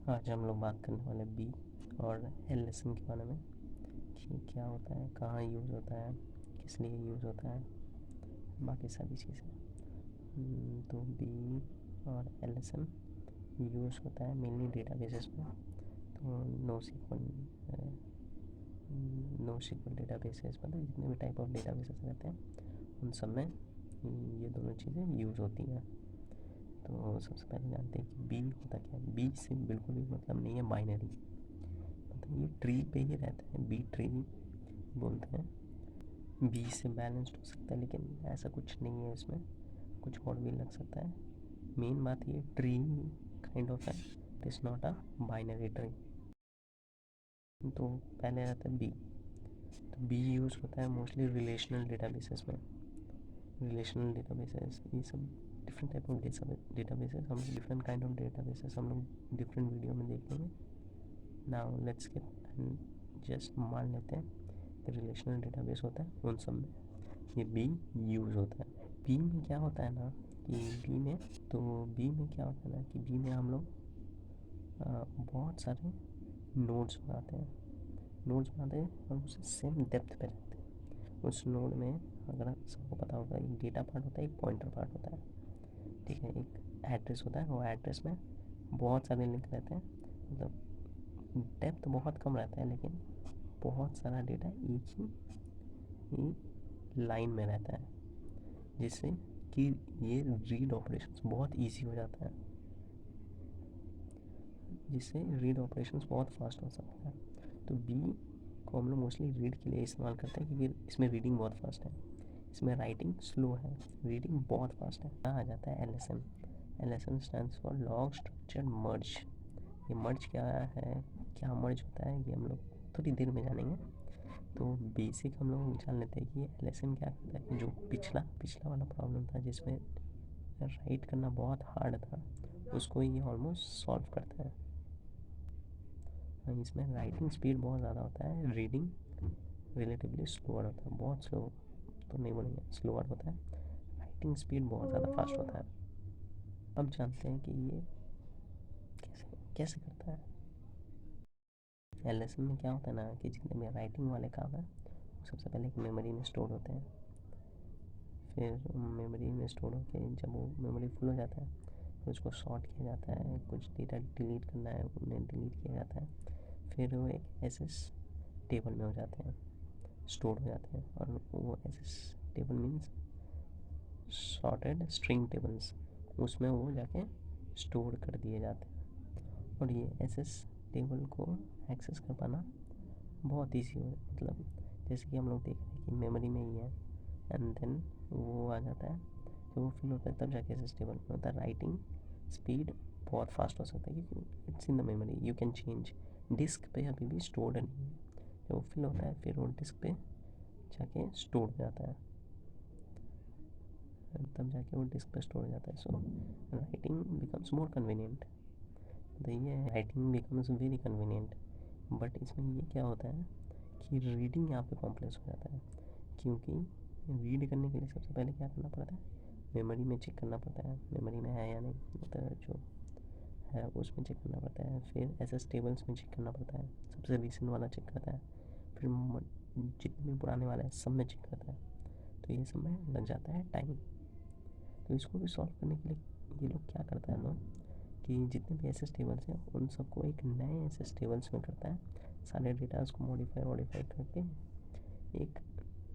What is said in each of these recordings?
आज हम लोग बात करने वाले बी और एल लेसन के बारे में कि क्या होता है, कहाँ यूज़ होता है, किस लिए यूज़ होता है, बाकी सारी चीज़ें। तो बी और एल लेसन यूज़ होता है मेनली डेटाबेसेस में। तो नो सीक्वल डेटाबेसेस मतलब जितने भी टाइप ऑफ डेटाबेसेस रहते हैं उन सब में ये दोनों चीज़ें यूज़ होती हैं। तो सबसे पहले जानते हैं कि बी होता क्या है। बी से बिल्कुल भी मतलब नहीं है बाइनरी, मतलब ये ट्री पे ही रहता है, बी ट्री बोलते हैं। बी से बैलेंस्ड हो सकता है लेकिन ऐसा कुछ नहीं है, इसमें कुछ और भी लग सकता है। मेन बात ये ट्री काइंड ऑफ है, it is not a binary tree. तो पहले रहता है बी। तो बी यूज़ होता है मोस्टली रिलेशनल डेटाबेसेस में। रिलेशनल डेटाबेसेस ये सब डिफरेंट टाइप ऑफ डेटाबेसेस, हम डिफरेंट काइंड ऑफ डेटाबेसेस हम लोग डिफरेंट वीडियो में देख लेंगे। नाउ लेट्स गेट जस्ट मान लेते हैं कि रिलेशनल डेटाबेस होता है, उन सब में ये बी यूज़ होता है। बी में क्या होता है ना कि बी में क्या होता है ना कि बी में हम लोग बहुत सारे नोड्स बनाते हैं। और उससे सेम डेप्थ पे रहते हैं। उस नोड में अगर सबको पता होगा एक डेटा पार्ट होता है, एक पॉइंटर पार्ट होता है, ठीक है। एक एड्रेस होता है, वो एड्रेस में बहुत सारे लिंक रहते हैं, मतलब डेप्थ बहुत कम रहता है लेकिन बहुत सारा डेटा एक ही लाइन में रहता है, जिससे कि ये रीड ऑपरेशंस बहुत इजी हो जाता है, जिससे रीड ऑपरेशंस बहुत फास्ट हो सकता है। तो बी को हम लोग मोस्टली रीड के लिए इस्तेमाल करते हैं क्योंकि इसमें रीडिंग बहुत फास्ट है, इसमें राइटिंग स्लो है, रीडिंग बहुत फास्ट है। यहाँ आ जाता है L S M. L S M stands for log structured merge. ये मर्ज क्या है, क्या मर्ज होता है, ये हम लोग थोड़ी देर में जानेंगे। तो बेसिक हम लोग जान लेते हैं कि एल एस एम क्या करता है। जो पिछला पिछला वाला प्रॉब्लम था जिसमें राइट करना बहुत हार्ड था, उसको ये ऑलमोस्ट सॉल्व करता है। इसमें राइटिंग स्पीड बहुत ज़्यादा होता है, रीडिंग रिलेटिवली स्लोअर होता है, बहुत स्लो तो नहीं बोलेंगे, स्लोअर होता है। राइटिंग स्पीड बहुत ज़्यादा फास्ट होता है। अब जानते हैं कि ये कैसे कैसे करता है। एल एस एम में क्या होता है ना कि जितने भी राइटिंग वाले काम है सबसे पहले एक मेमोरी में स्टोर होते हैं। फिर मेमोरी में स्टोर होकर जब वो मेमोरी फुल हो जाता है फिर उसको सॉर्ट किया जाता है, कुछ डेटा डिलीट करना है उन्हें डिलीट किया जाता है, फिर वो एक एस टेबल में हो जाते हैं, स्टोर हो जाते हैं। और वो S table means sorted string tables, उसमें वो जाके स्टोर कर दिए जाते हैं। और ये एस टेबल को एक्सेस कर पाना बहुत ईजी हो, मतलब जैसे कि हम लोग देख रहे हैं कि मेमोरी में ही है एंड देन वो आ जाता है, जब वो फिल होता है तब जाके एस टेबल में होता है। राइटिंग स्पीड बहुत फास्ट हो सकता है क्योंकि it's in the memory, you can change. Disk पे अभी भी स्टोर्ड नहीं है, जब वो फिल होता है फिर वो डिस्क पे जाके स्टोर हो जाता है, तब जाके वो डिस्क पे स्टोर हो जाता है। So writing becomes more convenient, तो ये writing becomes very convenient. But इसमें ये क्या होता है कि रीडिंग यहाँ पे कॉम्प्लेक्स हो जाता है, क्योंकि रीड करने के लिए सबसे पहले क्या करना पड़ता है, मेमोरी में चेक करना पड़ता है मेमोरी में है या नहीं, मतलब जो है उसमें चेक करना पड़ता है। फिर एस टेबल्स में चेक करना पड़ता है, सबसे रिसेंट वाला चेक करता है, फिर जितने भी पुराने वाले हैं सब में चेक करता है। तो ये सब में लग जाता है टाइम। तो इसको भी सॉल्व करने के लिए ये लोग क्या करता है ना कि जितने भी एस टेबल्स हैं उन सबको एक नए एस टेबल्स में करता है, सारे डेटाज को मॉडिफाई करके एक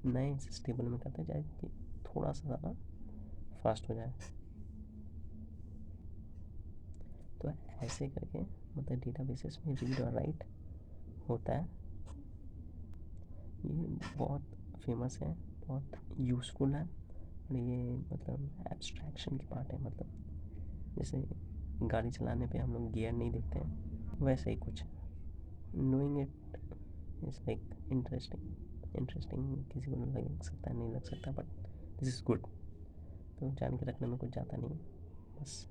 नए एस टेबल में करता है, चाहे कि थोड़ा सा ज़्यादा फास्ट हो जाए। तो ऐसे करके मतलब डेटाबेसेस में रीड और राइट होता है। ये बहुत फेमस है, बहुत यूज़फुल है, और ये मतलब एब्स्ट्रैक्शन की पार्ट है। मतलब जैसे गाड़ी चलाने पे हम लोग गियर नहीं देखते हैं, वैसे ही कुछ knowing it is like interesting किसी को लग सकता है, नहीं लग सकता, बट दिस इज़ गुड। तो जान के रखने में कुछ ज़्यादा नहीं, बस